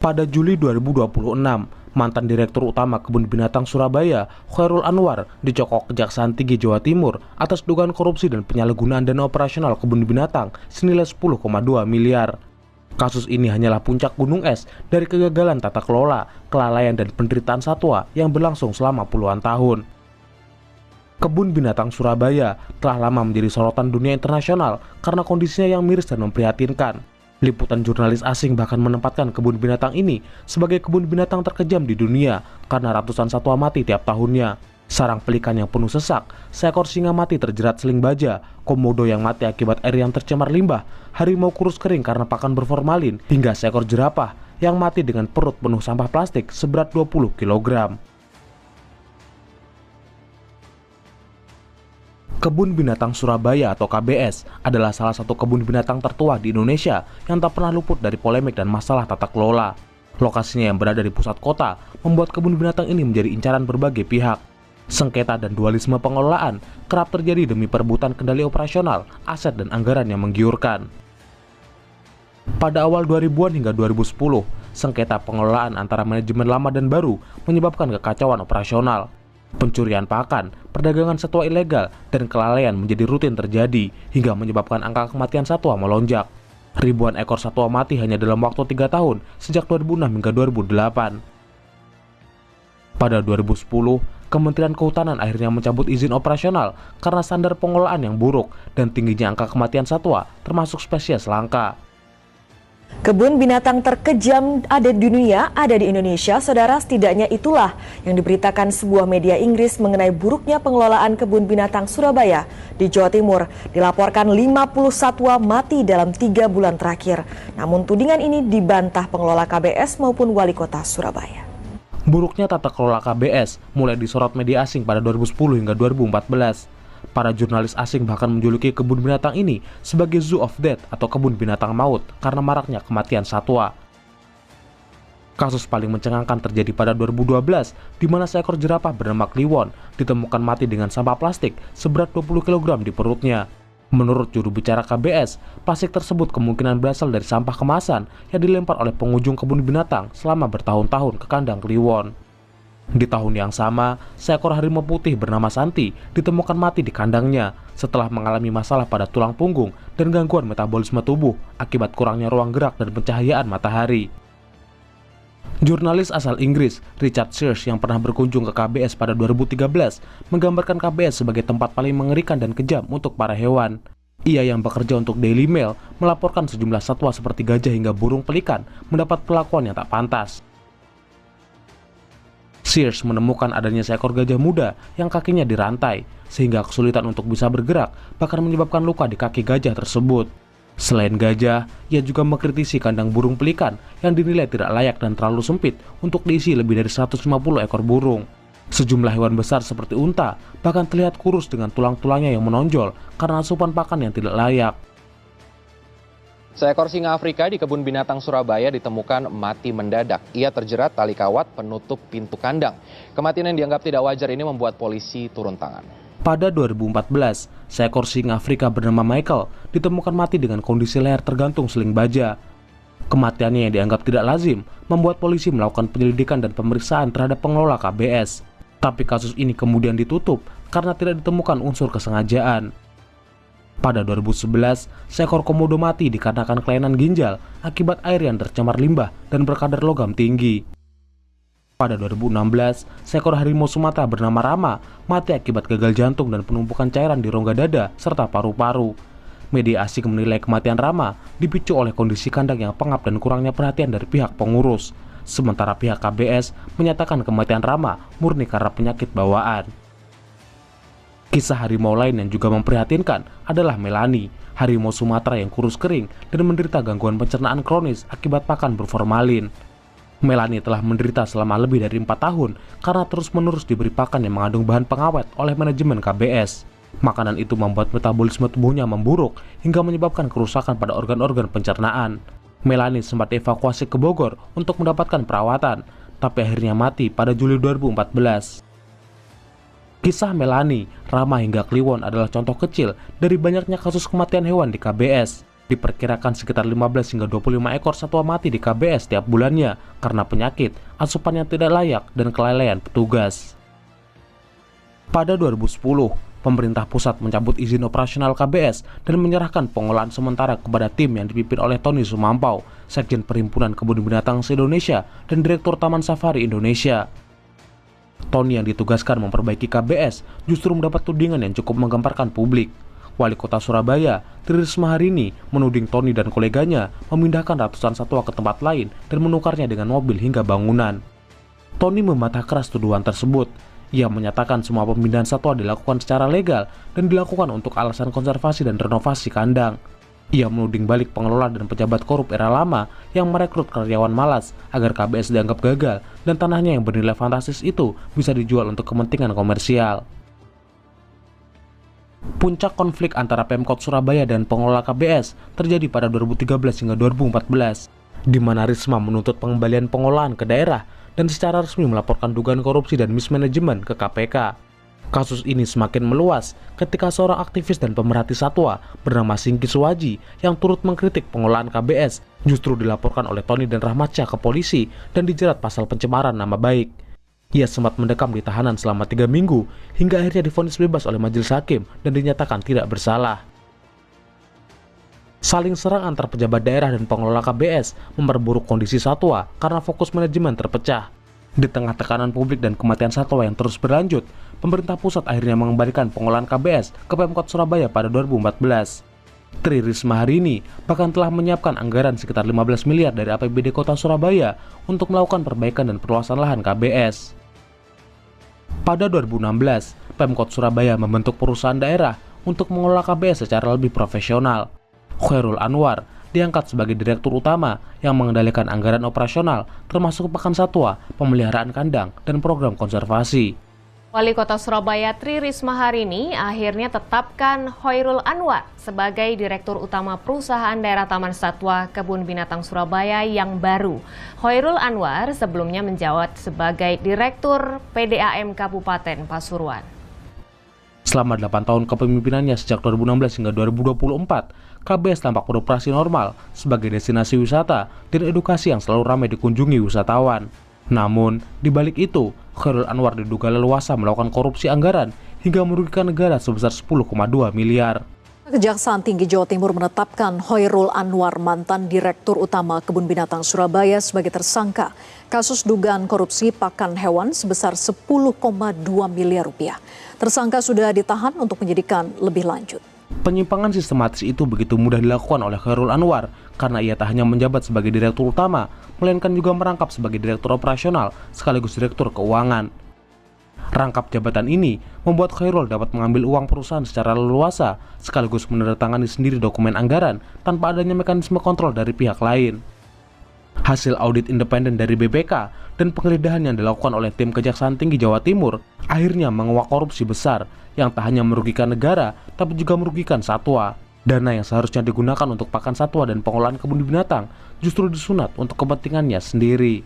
Pada Juli 2026, mantan Direktur Utama Kebun Binatang Surabaya, Khairul Anwar, dicokok Kejaksaan Tinggi Jawa Timur atas dugaan korupsi dan penyalahgunaan dana operasional kebun binatang senilai 10,2 miliar. Kasus ini hanyalah puncak gunung es dari kegagalan tata kelola, kelalaian dan penderitaan satwa yang berlangsung selama puluhan tahun. Kebun Binatang Surabaya telah lama menjadi sorotan dunia internasional karena kondisinya yang miris dan memprihatinkan. Liputan jurnalis asing bahkan menempatkan kebun binatang ini sebagai kebun binatang terkejam di dunia karena ratusan satwa mati tiap tahunnya. Sarang pelikan yang penuh sesak, seekor singa mati terjerat seling baja, komodo yang mati akibat air yang tercemar limbah, harimau kurus kering karena pakan berformalin, hingga seekor jerapah yang mati dengan perut penuh sampah plastik seberat 20 kg. Kebun Binatang Surabaya atau KBS adalah salah satu kebun binatang tertua di Indonesia yang tak pernah luput dari polemik dan masalah tata kelola. Lokasinya yang berada di pusat kota membuat kebun binatang ini menjadi incaran berbagai pihak. Sengketa dan dualisme pengelolaan kerap terjadi demi perebutan kendali operasional, aset dan anggaran yang menggiurkan. Pada awal 2000-an hingga 2010, sengketa pengelolaan antara manajemen lama dan baru menyebabkan kekacauan operasional. Pencurian pakan, perdagangan satwa ilegal, dan kelalaian menjadi rutin terjadi hingga menyebabkan angka kematian satwa melonjak. Ribuan ekor satwa mati hanya dalam waktu 3 tahun sejak 2006 hingga 2008. Pada 2010, Kementerian Kehutanan akhirnya mencabut izin operasional karena standar pengelolaan yang buruk dan tingginya angka kematian satwa termasuk spesies langka. Kebun binatang terkejam ada di dunia, ada di Indonesia, saudara. Setidaknya itulah yang diberitakan sebuah media Inggris mengenai buruknya pengelolaan kebun binatang Surabaya di Jawa Timur. Dilaporkan 50 satwa mati dalam 3 bulan terakhir. Namun tudingan ini dibantah pengelola KBS maupun wali kota Surabaya. Buruknya tata kelola KBS mulai disorot media asing pada 2010 hingga 2014. Para jurnalis asing bahkan menjuluki kebun binatang ini sebagai Zoo of Death atau kebun binatang maut karena maraknya kematian satwa. Kasus paling mencengangkan terjadi pada 2012 di mana seekor jerapah bernama Kliwon ditemukan mati dengan sampah plastik seberat 20 kg di perutnya. Menurut juru bicara KBS, plastik tersebut kemungkinan berasal dari sampah kemasan yang dilempar oleh pengunjung kebun binatang selama bertahun-tahun ke kandang Kliwon. Di tahun yang sama, seekor harimau putih bernama Santi ditemukan mati di kandangnya setelah mengalami masalah pada tulang punggung dan gangguan metabolisme tubuh akibat kurangnya ruang gerak dan pencahayaan matahari. Jurnalis asal Inggris, Richard Sears, yang pernah berkunjung ke KBS pada 2013, menggambarkan KBS sebagai tempat paling mengerikan dan kejam untuk para hewan. Ia yang bekerja untuk Daily Mail melaporkan sejumlah satwa seperti gajah hingga burung pelikan mendapat perlakuan yang tak pantas. Sears menemukan adanya seekor gajah muda yang kakinya dirantai, sehingga kesulitan untuk bisa bergerak bahkan menyebabkan luka di kaki gajah tersebut. Selain gajah, ia juga mengkritisi kandang burung pelikan yang dinilai tidak layak dan terlalu sempit untuk diisi lebih dari 150 ekor burung. Sejumlah hewan besar seperti unta bahkan terlihat kurus dengan tulang-tulangnya yang menonjol karena asupan pakan yang tidak layak. Seekor singa Afrika di kebun binatang Surabaya ditemukan mati mendadak. Ia terjerat tali kawat penutup pintu kandang. Kematian yang dianggap tidak wajar ini membuat polisi turun tangan. Pada 2014, seekor singa Afrika bernama Michael ditemukan mati dengan kondisi leher tergantung seling baja. Kematiannya yang dianggap tidak lazim membuat polisi melakukan penyelidikan dan pemeriksaan terhadap pengelola KBS. Tapi kasus ini kemudian ditutup karena tidak ditemukan unsur kesengajaan. Pada 2011, seekor komodo mati dikarenakan kelainan ginjal akibat air yang tercemar limbah dan berkadar logam tinggi. Pada 2016, seekor harimau Sumatera bernama Rama mati akibat gagal jantung dan penumpukan cairan di rongga dada serta paru-paru. Media asing menilai kematian Rama dipicu oleh kondisi kandang yang pengap dan kurangnya perhatian dari pihak pengurus. Sementara pihak KBS menyatakan kematian Rama murni karena penyakit bawaan. Kisah harimau lain yang juga memprihatinkan adalah Melani, harimau Sumatera yang kurus kering dan menderita gangguan pencernaan kronis akibat pakan berformalin. Melani telah menderita selama lebih dari 4 tahun karena terus-menerus diberi pakan yang mengandung bahan pengawet oleh manajemen KBS. Makanan itu membuat metabolisme tubuhnya memburuk hingga menyebabkan kerusakan pada organ-organ pencernaan. Melani sempat dievakuasi ke Bogor untuk mendapatkan perawatan, tapi akhirnya mati pada Juli 2014. Kisah Melani, Rama hingga Kliwon adalah contoh kecil dari banyaknya kasus kematian hewan di KBS. Diperkirakan sekitar 15 hingga 25 ekor satwa mati di KBS setiap bulannya karena penyakit, asupan yang tidak layak, dan kelalaian petugas. Pada 2010, pemerintah pusat mencabut izin operasional KBS dan menyerahkan pengolahan sementara kepada tim yang dipimpin oleh Tony Sumampau, Sekjen Perhimpunan Kebun Binatang se-Indonesia dan Direktur Taman Safari Indonesia. Tony yang ditugaskan memperbaiki KBS justru mendapat tudingan yang cukup menggemparkan publik. Wali Kota Surabaya, Tri Risma hari ini menuding Tony dan koleganya memindahkan ratusan satwa ke tempat lain dan menukarnya dengan mobil hingga bangunan. Tony membantah keras tuduhan tersebut. Ia menyatakan semua pemindahan satwa dilakukan secara legal dan dilakukan untuk alasan konservasi dan renovasi kandang. Ia menuding balik pengelola dan pejabat korup era lama yang merekrut karyawan malas agar KBS dianggap gagal dan tanahnya yang bernilai fantastis itu bisa dijual untuk kepentingan komersial. Puncak konflik antara Pemkot Surabaya dan pengelola KBS terjadi pada 2013 hingga 2014, di mana Risma menuntut pengembalian pengolahan ke daerah dan secara resmi melaporkan dugaan korupsi dan mismanajemen ke KPK. Kasus ini semakin meluas ketika seorang aktivis dan pemerhati satwa bernama Singki Suwaji yang turut mengkritik pengolahan KBS justru dilaporkan oleh Tony dan Rahmat Syah ke polisi dan dijerat pasal pencemaran nama baik. Ia sempat mendekam di tahanan selama 3 minggu hingga akhirnya divonis bebas oleh majelis hakim dan dinyatakan tidak bersalah. Saling serang antar pejabat daerah dan pengelola KBS memperburuk kondisi satwa karena fokus manajemen terpecah. Di tengah tekanan publik dan kematian satwa yang terus berlanjut, pemerintah pusat akhirnya mengembalikan pengolahan KBS ke Pemkot Surabaya pada 2014. Tri Risma hari ini bahkan telah menyiapkan anggaran sekitar 15 miliar dari APBD Kota Surabaya untuk melakukan perbaikan dan perluasan lahan KBS. Pada 2016, Pemkot Surabaya membentuk perusahaan daerah untuk mengelola KBS secara lebih profesional. Khairul Anwar diangkat sebagai direktur utama yang mengendalikan anggaran operasional termasuk pakan satwa, pemeliharaan kandang, dan program konservasi. Wali Kota Surabaya Tri Risma hari ini akhirnya tetapkan Khairul Anwar sebagai Direktur Utama Perusahaan Daerah Taman Satwa Kebun Binatang Surabaya yang baru. Khairul Anwar sebelumnya menjabat sebagai Direktur PDAM Kabupaten Pasuruan. Selama 8 tahun kepemimpinannya sejak 2016 hingga 2024, KBS tampak beroperasi normal sebagai destinasi wisata dan edukasi yang selalu ramai dikunjungi wisatawan. Namun, di balik itu, Khairul Anwar diduga leluasa melakukan korupsi anggaran hingga merugikan negara sebesar 10,2 miliar. Kejaksaan Tinggi Jawa Timur menetapkan Khairul Anwar, mantan Direktur Utama Kebun Binatang Surabaya, sebagai tersangka kasus dugaan korupsi pakan hewan sebesar 10,2 miliar rupiah. Tersangka sudah ditahan untuk penyidikan lebih lanjut. Penyimpangan sistematis itu begitu mudah dilakukan oleh Khairul Anwar karena ia tak hanya menjabat sebagai direktur utama, melainkan juga merangkap sebagai direktur operasional sekaligus direktur keuangan. Rangkap jabatan ini membuat Khairul dapat mengambil uang perusahaan secara leluasa sekaligus menandatangani sendiri dokumen anggaran tanpa adanya mekanisme kontrol dari pihak lain. Hasil audit independen dari BPK dan penggeledahan yang dilakukan oleh tim Kejaksaan Tinggi Jawa Timur akhirnya menguak korupsi besar yang tak hanya merugikan negara tapi juga merugikan satwa. Dana yang seharusnya digunakan untuk pakan satwa dan pengolahan kebun binatang justru disunat untuk kepentingannya sendiri.